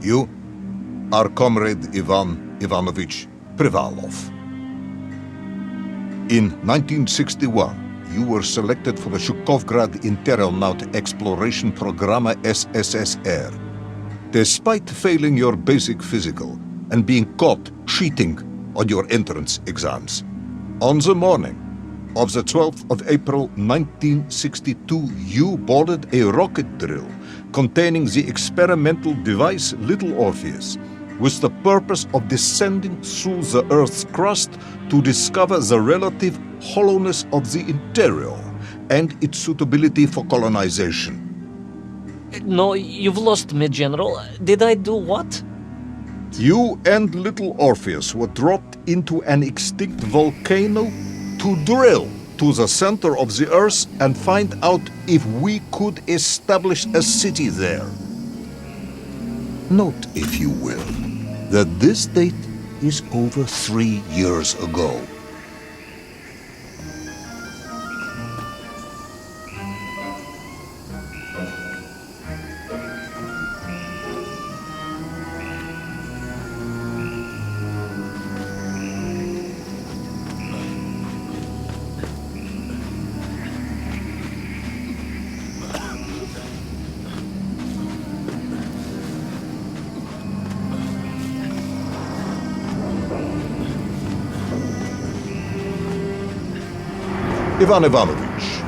You are Comrade Ivan Ivanovich Privalov. In 1961, you were selected for the Shukovgrad Internaut Exploration Program SSSR. Despite failing your basic physical and being caught cheating on your entrance exams, on the morning of the 12th of April 1962, you boarded a rocket drill containing the experimental device Little Orpheus, with the purpose of descending through the Earth's crust to discover the relative hollowness of the interior and its suitability for colonization. No, you've lost me, General. Did I do what? You and Little Orpheus were dropped into an extinct volcano to drill to the center of the Earth and find out if we could establish a city there. Note, if you will, that this date is over 3 years ago. Ivan Ivanovich,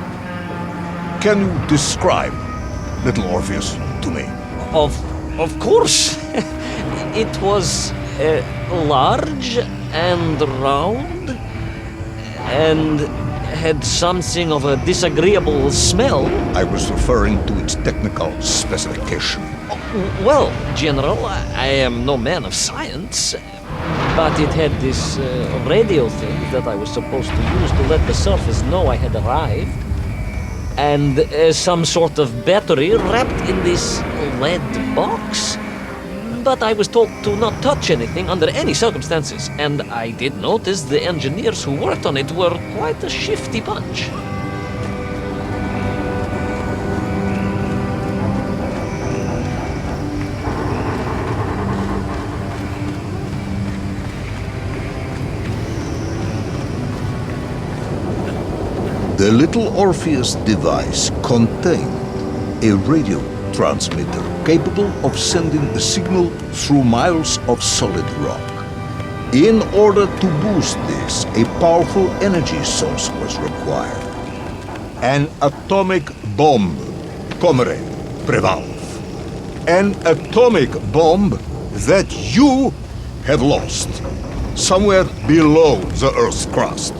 can you describe Little Orpheus to me? Of course. It was large and round and had something of a disagreeable smell. I was referring to its technical specification. Well, General, I am no man of science, but it had this radio thing that I was supposed to use to let the surface know I had arrived, and some sort of battery wrapped in this lead box. But I was told to not touch anything under any circumstances, and I did notice the engineers who worked on it were quite a shifty bunch. The Little Orpheus device contained a radio transmitter capable of sending a signal through miles of solid rock. In order to boost this, a powerful energy source was required. An atomic bomb, Comrade Privalov. An atomic bomb that you have lost somewhere below the Earth's crust.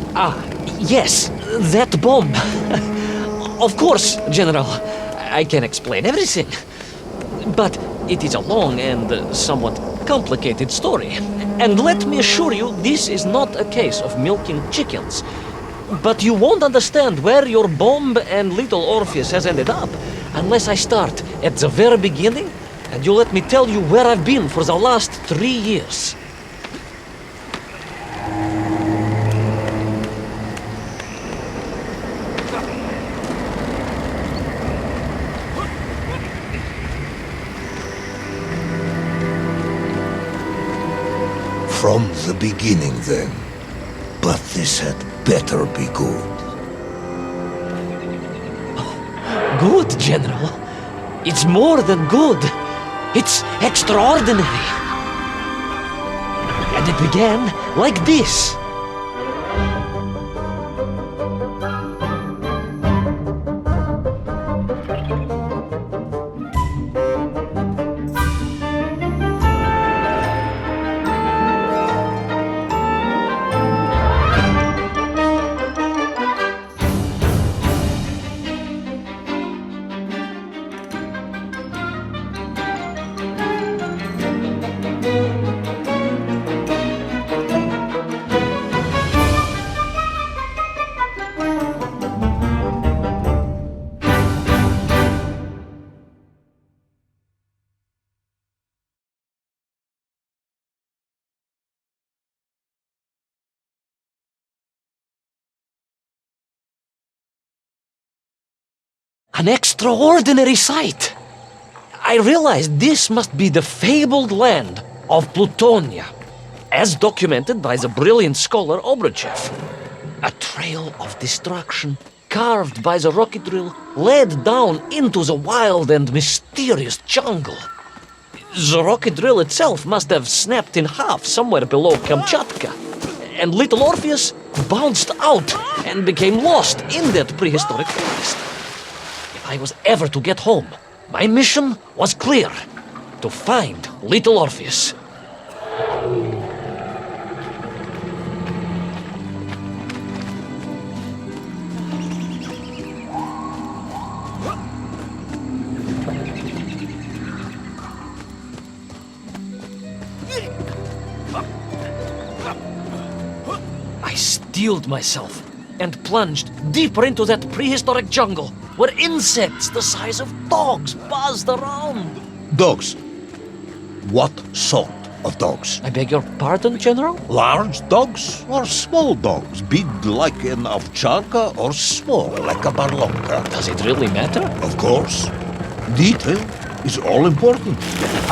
Yes, that bomb. Of course, General. I can explain everything. But it is a long and somewhat complicated story. And let me assure you, this is not a case of milking chickens. But you won't understand where your bomb and Little Orpheus has ended up unless I start at the very beginning and you let me tell you where I've been for the last 3 years. From the beginning, then. But this had better be good. Good, General. It's more than good. It's extraordinary. And it began like this. An extraordinary sight. I realized this must be the fabled land of Plutonia, as documented by the brilliant scholar Obruchev. A trail of destruction, carved by the rocket drill, led down into the wild and mysterious jungle. The rocket drill itself must have snapped in half somewhere below Kamchatka, and Little Orpheus bounced out and became lost in that prehistoric forest. If I was ever to get home, my mission was clear: to find Little Orpheus. I steeled myself and plunged deeper into that prehistoric jungle where insects the size of dogs buzzed around. Dogs? What sort of dogs? I beg your pardon, General? Large dogs or small dogs? Big like an ovcharka or small like a barlonka? Does it really matter? Of course. Detail is all important.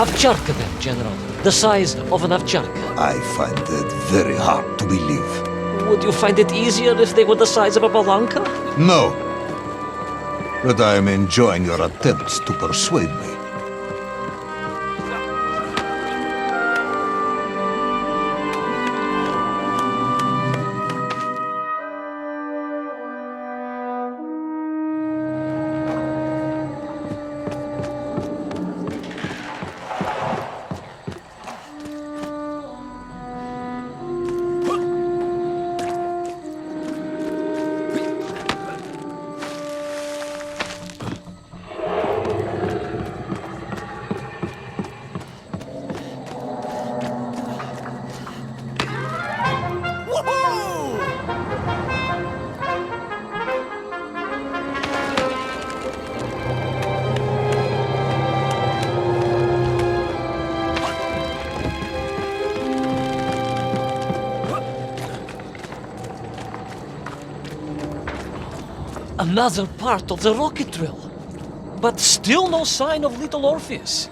Ovcharka then, General. The size of an ovcharka. I find it very hard to believe. Would you find it easier if they were the size of a balanka? No. But I am enjoying your attempts to persuade me. Another part of the rocket drill. But still no sign of Little Orpheus.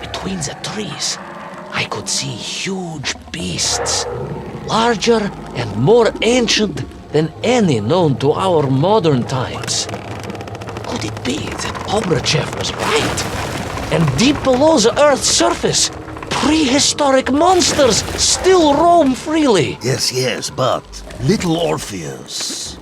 Between the trees, I could see huge beasts, larger and more ancient than any known to our modern times. Could it be that Obruchev was right? And deep below the Earth's surface, prehistoric monsters still roam freely? Yes, but Little Orpheus.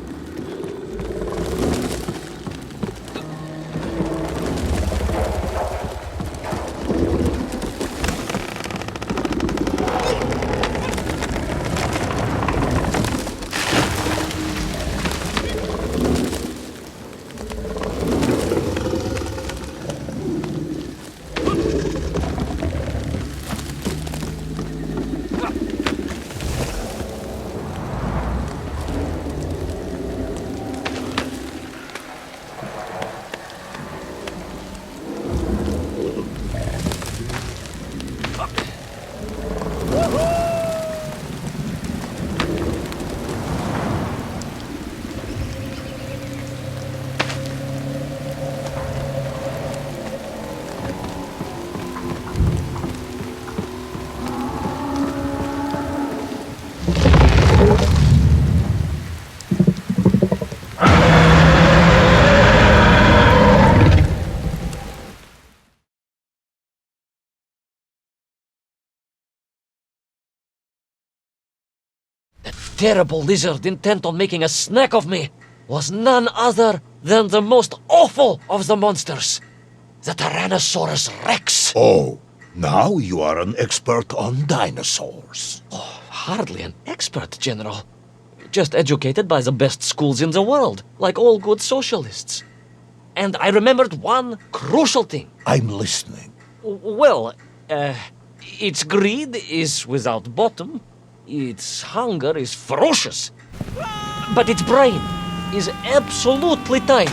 terrible lizard intent on making a snack of me was none other than the most awful of the monsters, the Tyrannosaurus Rex. Oh, now you are an expert on dinosaurs. Hardly an expert, General. Just educated by the best schools in the world, like all good socialists. And I remembered one crucial thing. I'm listening. Well, its greed is without bottom, its hunger is ferocious, but its brain is absolutely tiny.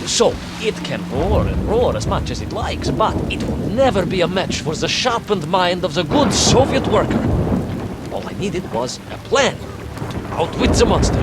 So, it can roar and roar as much as it likes, but it will never be a match for the sharpened mind of the good Soviet worker. All I needed was a plan to outwit the monster.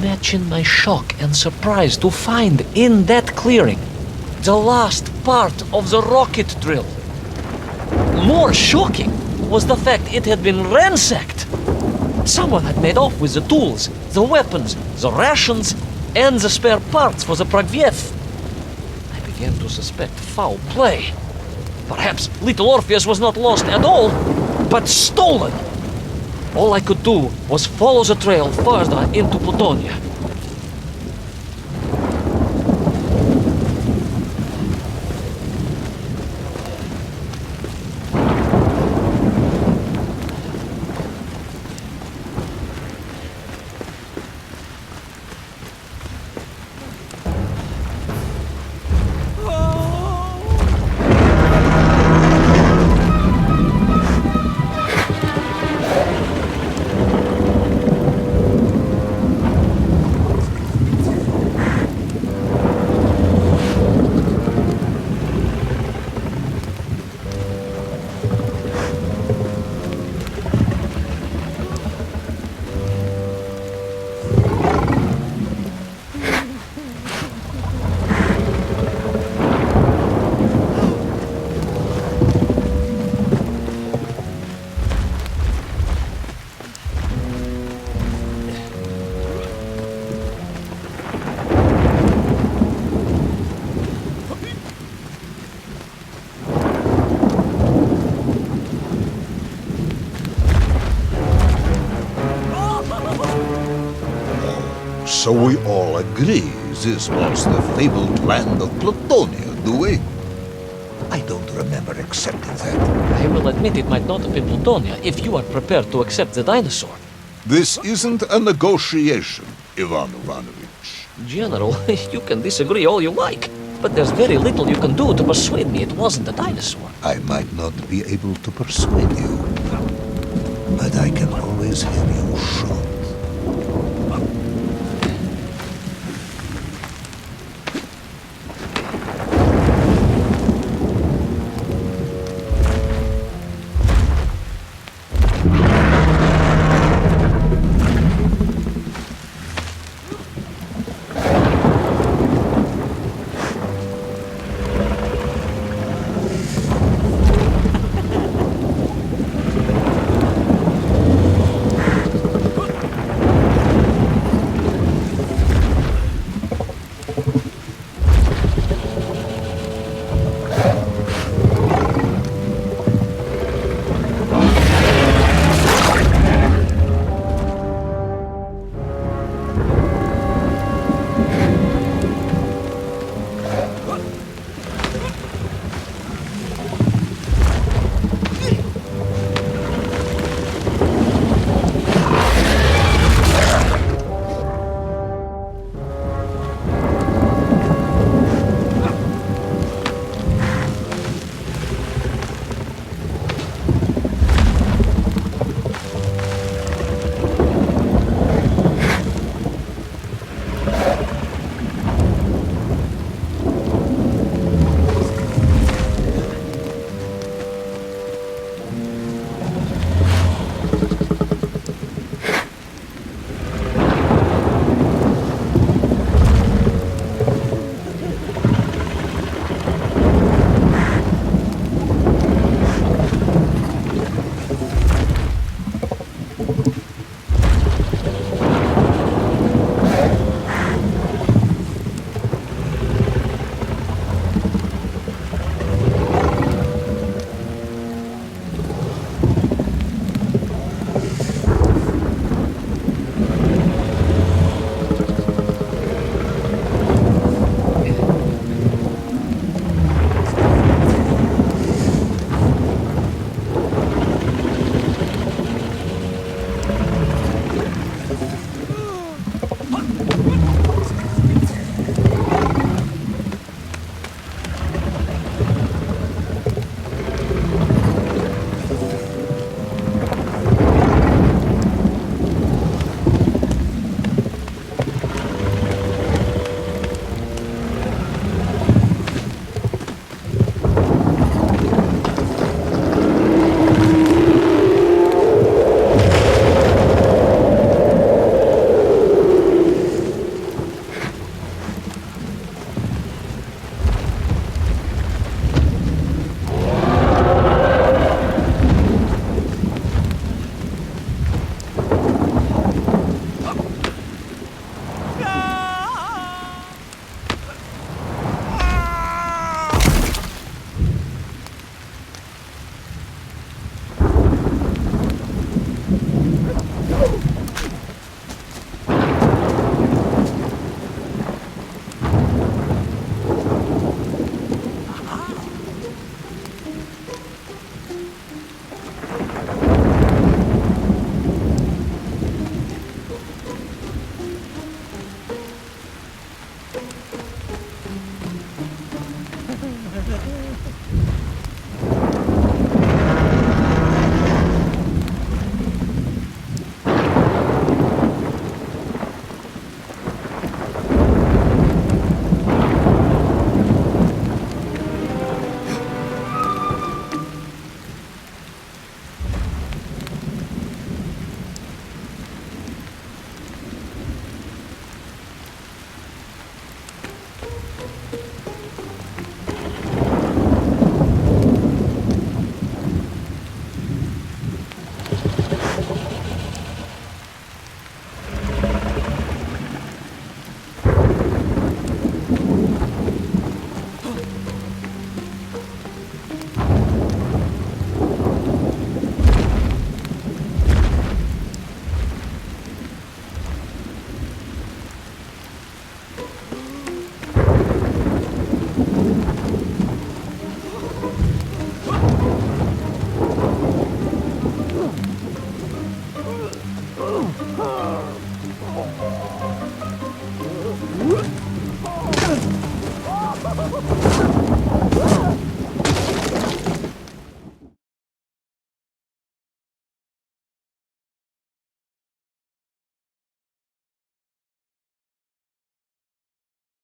Imagine my shock and surprise to find in that clearing the last part of the rocket drill. More shocking was the fact it had been ransacked. Someone had made off with the tools, the weapons, the rations, and the spare parts for the Pragviev. I began to suspect foul play. Perhaps Little Orpheus was not lost at all, but stolen. All I could do was follow the trail further into Plutonia. So we all agree this was the fabled land of Plutonia, do we? I don't remember accepting that. I will admit it might not have been Plutonia if you are prepared to accept the dinosaur. This isn't a negotiation, Ivan Ivanovich. General, you can disagree all you like, but there's very little you can do to persuade me it wasn't a dinosaur. I might not be able to persuade you, but I can always hear you shout.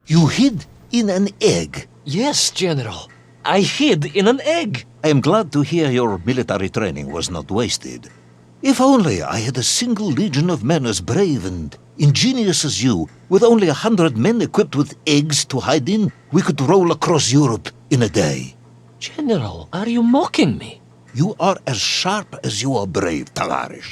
You hid in an egg. Yes, General. I hid in an egg. I am glad to hear your military training was not wasted. If only I had a single legion of men as brave and ingenious as you, with only 100 men equipped with eggs to hide in, we could roll across Europe in a day. General, are you mocking me? You are as sharp as you are brave, Tavarish.